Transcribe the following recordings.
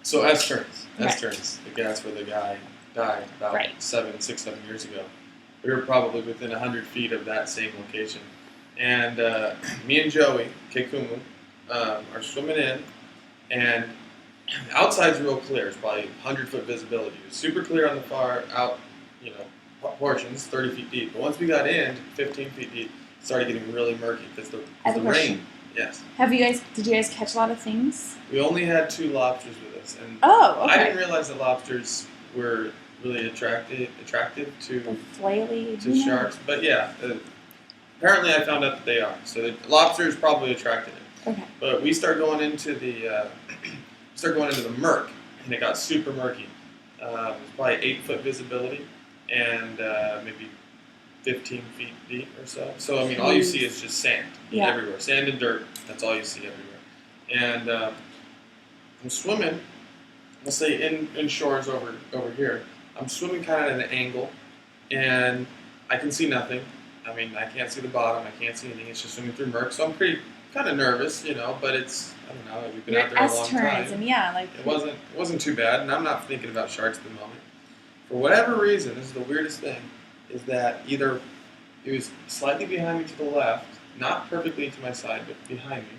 So S turns. Right. S turns. That's where the guy died about Right. 7 years ago. We were probably within 100 feet of that same location. And me and Joey, Kekumu, are swimming in, and the outside's real clear. It's probably 100-foot visibility. It's super clear on the far out, portions, 30 feet deep. But once we got in, 15 feet deep, it started getting really murky because the rain. Yes. Did you guys catch a lot of things? We only had 2 lobsters with us, and okay. I didn't realize that lobsters were really attractive to sharks. But yeah, apparently I found out that they are. So the lobsters probably attracted it. Okay. But we start going into the murk, and it got super murky. It was probably 8-foot visibility, and maybe 15 feet deep or so. So I mean, all you see is just sand everywhere, sand and dirt. That's all you see everywhere. And I'm swimming. Let's say in shores over here. I'm swimming kind of at an angle, and I can see nothing. I mean, I can't see the bottom. I can't see anything. It's just swimming through murk. So I'm kind of nervous, but it's, I don't know. We've been out there a long time. And it wasn't too bad, and I'm not thinking about sharks at the moment. For whatever reason, this is the weirdest thing, is that either it was slightly behind me to the left, not perfectly to my side, but behind me.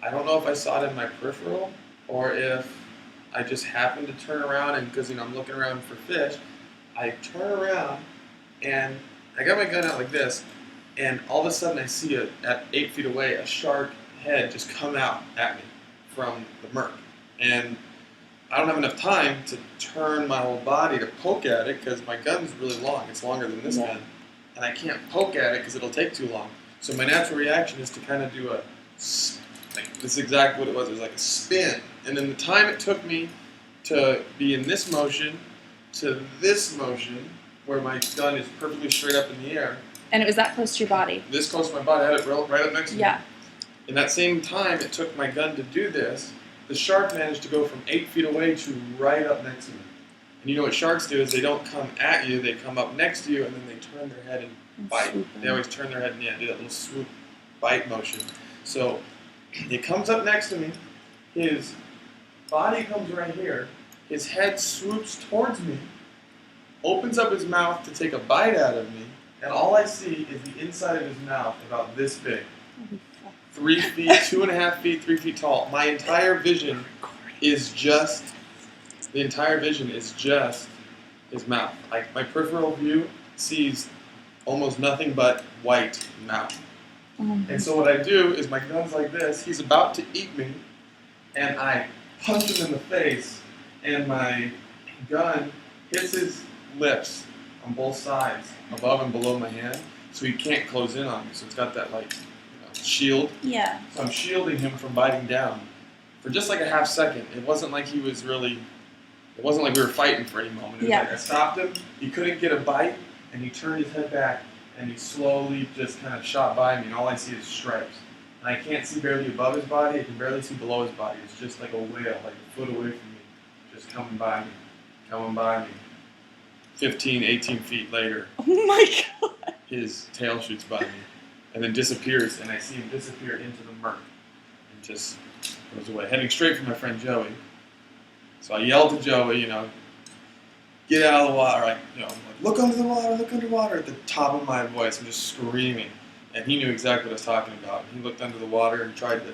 I don't know if I saw it in my peripheral or if I just happened to turn around, and because I'm looking around for fish, I turn around and I got my gun out like this, and all of a sudden I see at 8 feet away a shark head just come out at me from the murk, and I don't have enough time to turn my whole body to poke at it because my gun's really long. It's longer than this gun, and I can't poke at it because it'll take too long. So my natural reaction is to kind of do this is exactly what it was. It was like a spin. And then the time it took me to be in this motion to this motion, where my gun is perfectly straight up in the air. And it was that close to your body? This close to my body. I had it right up next to me. Yeah. In that same time it took my gun to do this, the shark managed to go from 8 feet away to right up next to me. And you know what sharks do is they don't come at you, they come up next to you, and then they turn their head and bite. They always turn their head and do that little swoop bite motion. So he comes up next to me, his body comes right here, his head swoops towards me, opens up his mouth to take a bite out of me, and all I see is the inside of his mouth about this big. 3 feet, 2.5 feet, 3 feet tall. My entire vision is just his mouth. Like, my peripheral view sees almost nothing but white mouth. And so what I do is my gun's like this, he's about to eat me, and I punch him in the face, and my gun hits his lips on both sides, above and below my hand, so he can't close in on me. So it's got that shield. Yeah. So I'm shielding him from biting down for just like a half second. It wasn't like we were fighting for any moment. It was like I stopped him, he couldn't get a bite, and he turned his head back, and he slowly just kind of shot by me, and all I see is stripes. And I can't see barely above his body, I can barely see below his body. It's just like a whale, like a foot away from me, just coming by me. 15, 18 feet later, oh my God, his tail shoots by me, and then disappears, and I see him disappear into the murk, and just goes away, heading straight for my friend Joey. So I yelled to Joey, get out of the water, I'm like, look under water, at the top of my voice. I'm just screaming. And he knew exactly what I was talking about. He looked under the water and tried to,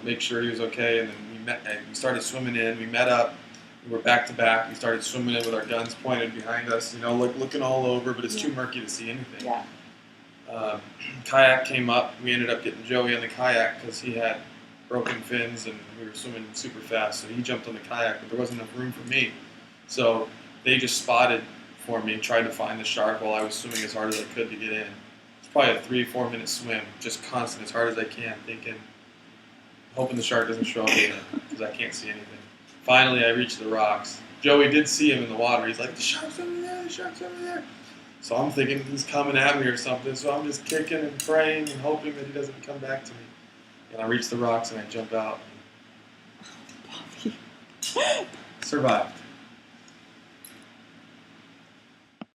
make sure he was okay. And then we started swimming in. We met up. We were back to back. We started swimming in with our guns pointed behind us, looking all over, but it's too murky to see anything. Yeah. Kayak came up. We ended up getting Joey on the kayak because he had broken fins and we were swimming super fast. So he jumped on the kayak, but there wasn't enough room for me. So they just spotted for me and tried to find the shark while I was swimming as hard as I could to get in. It's probably a 3-4 minute swim, just constant, as hard as I can, hoping the shark doesn't show up again because I can't see anything. Finally, I reached the rocks. Joey did see him in the water. He's like, the shark's over there. So I'm thinking he's coming at me or something, so I'm just kicking and praying and hoping that he doesn't come back to me. And I reach the rocks and I jump out. Survived.